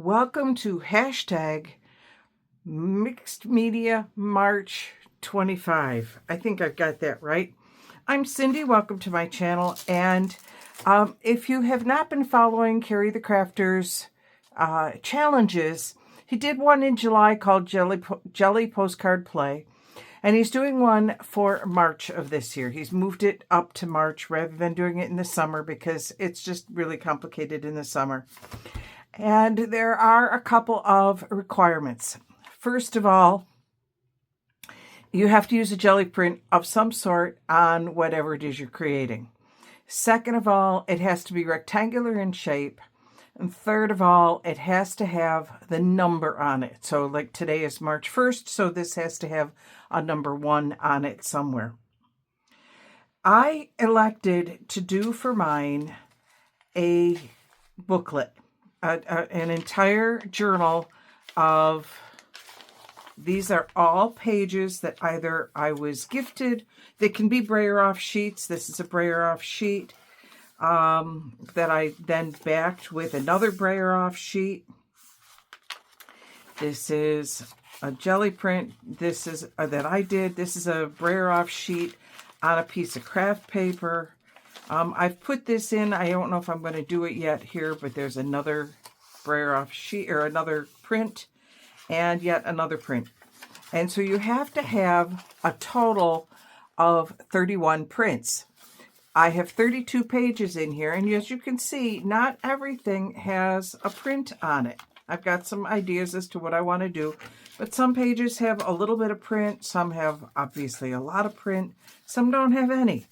Welcome to hashtag Mixed Media March 25. I think I've got that right. I'm Cindy. Welcome to my channel. And if you have not been following Carrie the Crafter's challenges, he did one in July called Jelly Postcard Play. And he's doing one for March of this year. He's moved it up to March rather than doing it in the summer because it's just really complicated in the summer. And there are a couple of requirements. First of all, you have to use a jelly print of some sort on whatever it is you're creating. Second of all, it has to be rectangular in shape. And third of all, it has to have the number on it. So like today is March 1st, so this has to have a number 1 on it somewhere. I elected to do for mine a booklet. An entire journal of, these are all pages that either I was gifted, they can be Brayer-Off sheets. This is a Brayer-Off sheet that I then backed with another Brayer-Off sheet. This is a jelly print. This is that I did. This is a Brayer-Off sheet on a piece of craft paper. I've put this in. I don't know if I'm going to do it yet here, but there's another Brayer-Off sheet or another print and yet another print. And so you have to have a total of 31 prints. I have 32 pages in here, and as you can see, not everything has a print on it. I've got some ideas as to what I want to do, but some pages have a little bit of print, some have obviously a lot of print, some don't have any.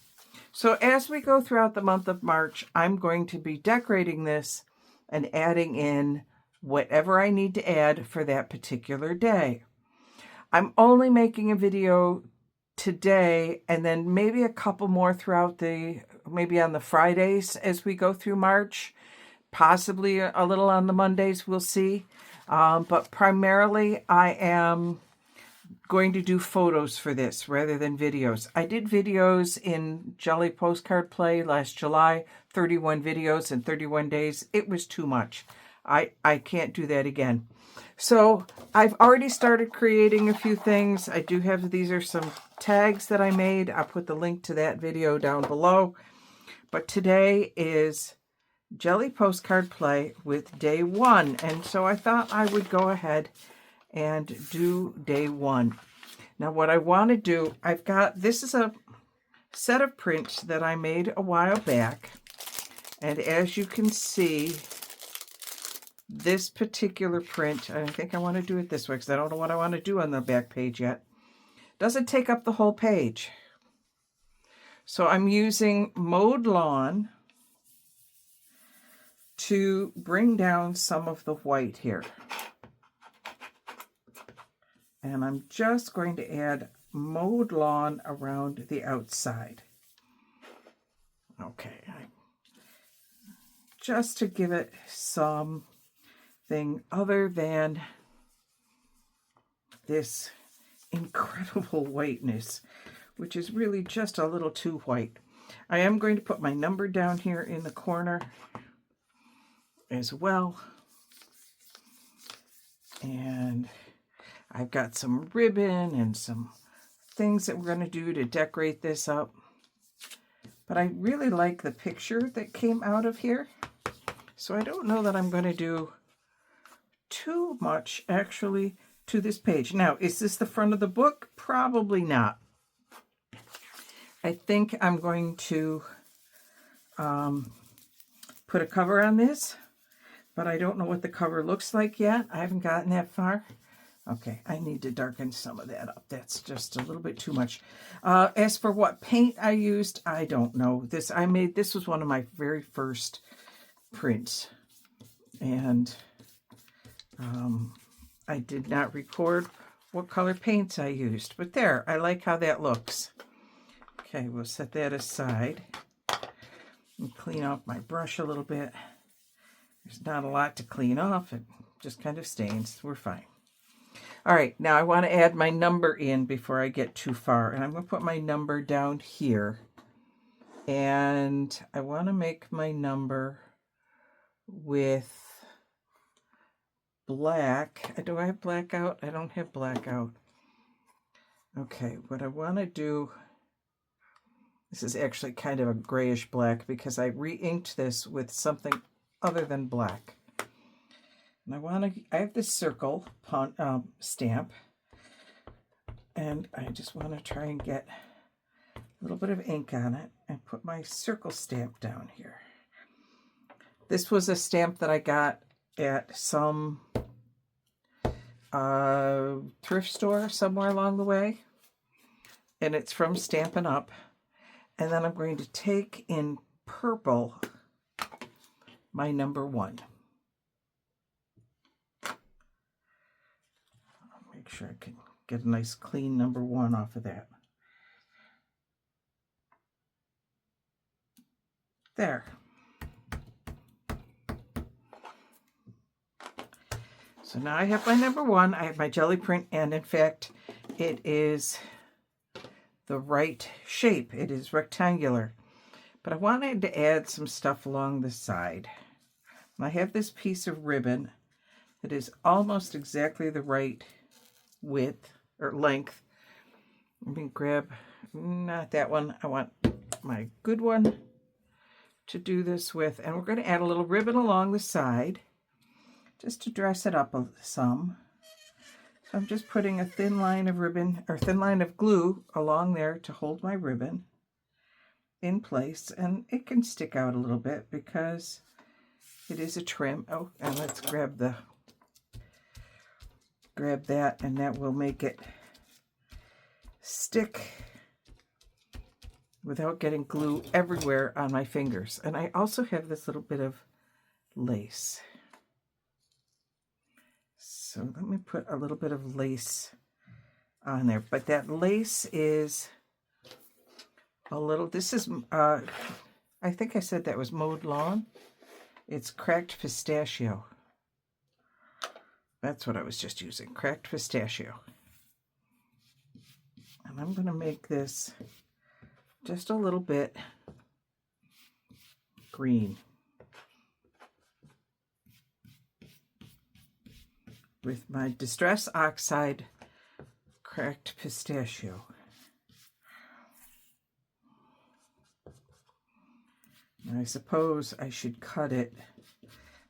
So as we go throughout the month of March, I'm going to be decorating this and adding in whatever I need to add for that particular day. I'm only making a video today and then maybe a couple more throughout maybe on the Fridays as we go through March, possibly a little on the Mondays, we'll see. But primarily I am going to do photos for this rather than videos. I did videos in Jelly Postcard Play last July, 31 videos in 31 days. It was too much. I can't do that again. So I've already started creating a few things. I do have, these are some tags that I made. I'll put the link to that video down below. But today is Jelly Postcard Play with day 1. And so I thought I would go ahead and do day 1. Now what I want to do, this is a set of prints that I made a while back. And as you can see, this particular print, I think I want to do it this way because I don't know what I want to do on the back page yet. Doesn't take up the whole page. So I'm using Mowed Lawn to bring down some of the white here. And I'm just going to add Mowed Lawn around the outside. Okay. Just to give it something other than this incredible whiteness, which is really just a little too white. I am going to put my number down here in the corner as well. And I've got some ribbon and some things that we're going to do to decorate this up. But I really like the picture that came out of here. So I don't know that I'm going to do too much actually to this page. Now, is this the front of the book? Probably not. I think I'm going to put a cover on this, but I don't know what the cover looks like yet. I haven't gotten that far. Okay, I need to darken some of that up. That's just a little bit too much. As for what paint I used, I don't know. This was one of my very first prints. And I did not record what color paints I used. But there, I like how that looks. Okay, we'll set that aside. And clean off my brush a little bit. There's not a lot to clean off. It just kind of stains. We're fine. All right, now I want to add my number in before I get too far. And I'm going to put my number down here. And I want to make my number with black. Do I have black out? I don't have black out. Okay, what I want to do, this is actually kind of a grayish black because I re-inked this with something other than black. And I have this circle stamp, and I just want to try and get a little bit of ink on it and put my circle stamp down here. This was a stamp that I got at some thrift store somewhere along the way, and it's from Stampin' Up. And then I'm going to take in purple my number 1. I'll make sure I can get a nice clean number 1 off of that. There. So now I have my number 1, I have my jelly print, and in fact, it is the right shape. It is rectangular. But I wanted to add some stuff along the side. And I have this piece of ribbon that is almost exactly the right width or length. Let me grab, not that one, I want my good one to do this with. And we're going to add a little ribbon along the side, just to dress it up some. So I'm just putting a thin line of ribbon or thin line of glue along there to hold my ribbon in place, and it can stick out a little bit because it is a trim. Oh, and let's grab that, and that will make it stick without getting glue everywhere on my fingers. And I also have this little bit of lace. So let me put a little bit of lace on there. But that lace is a little, this is, I think I said that was Mowed Lawn. It's Cracked Pistachio. That's what I was just using, Cracked Pistachio. And I'm going to make this just a little bit green with my Distress Oxide Cracked Pistachio. And I suppose I should cut it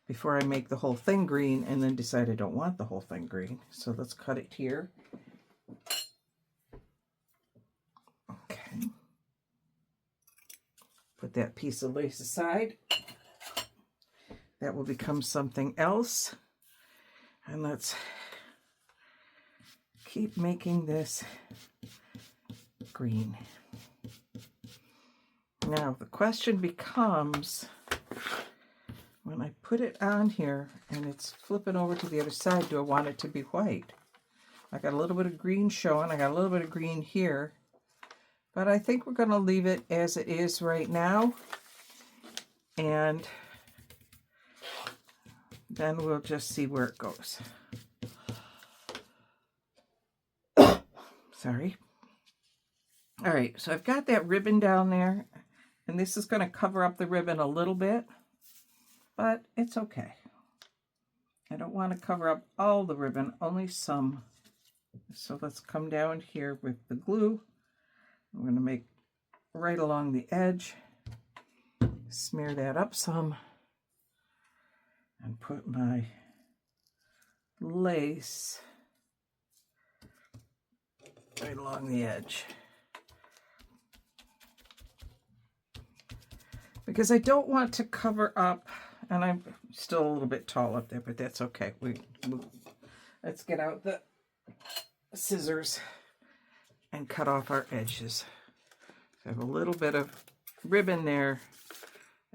before I make the whole thing green and then decide I don't want the whole thing green. So let's cut it here. Okay. Put that piece of lace aside. That will become something else. And let's keep making this green. Now the question becomes, when I put it on here and it's flipping over to the other side, do I want it to be white? I got a little bit of green showing, I got a little bit of green here, but I think we're going to leave it as it is right now, and then we'll just see where it goes. Sorry. All right, so I've got that ribbon down there, and this is going to cover up the ribbon a little bit, but it's okay. I don't want to cover up all the ribbon, only some. So let's come down here with the glue. I'm going to make right along the edge, smear that up some, and put my lace right along the edge. Because I don't want to cover up, and I'm still a little bit tall up there, but that's okay. Let's get out the scissors and cut off our edges. So I have a little bit of ribbon there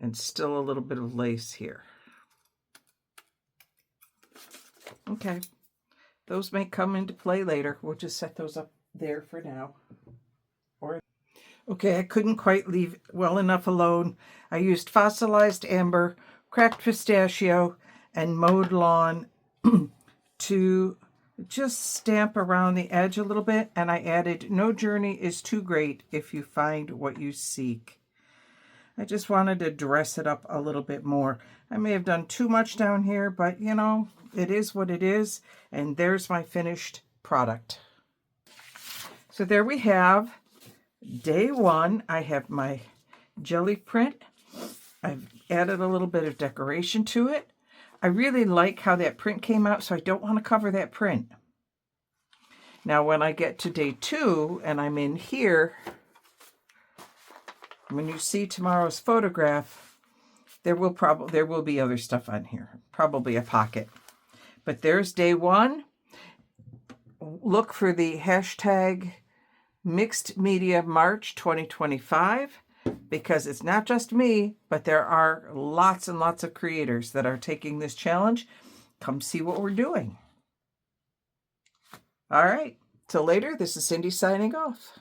and still a little bit of lace here. Okay, those may come into play later. We'll just set those up there for now. Okay, I couldn't quite leave well enough alone. I used fossilized amber, cracked pistachio, and Mowed Lawn to just stamp around the edge a little bit, and I added no journey is too great if you find what you seek. I just wanted to dress it up a little bit more. I may have done too much down here, but you know, it is what it is. And there's my finished product. So there we have day one. I have my jelly print. I've added a little bit of decoration to it. I really like how that print came out, so I don't want to cover that print. Now, when I get to day two and I'm in here, when you see tomorrow's photograph, there will be other stuff on here, probably a pocket. But there's day one. Look for the hashtag Mixed Media March 2025, because it's not just me, but there are lots and lots of creators that are taking this challenge. Come see what we're doing. All right, till later, this is Cindy signing off.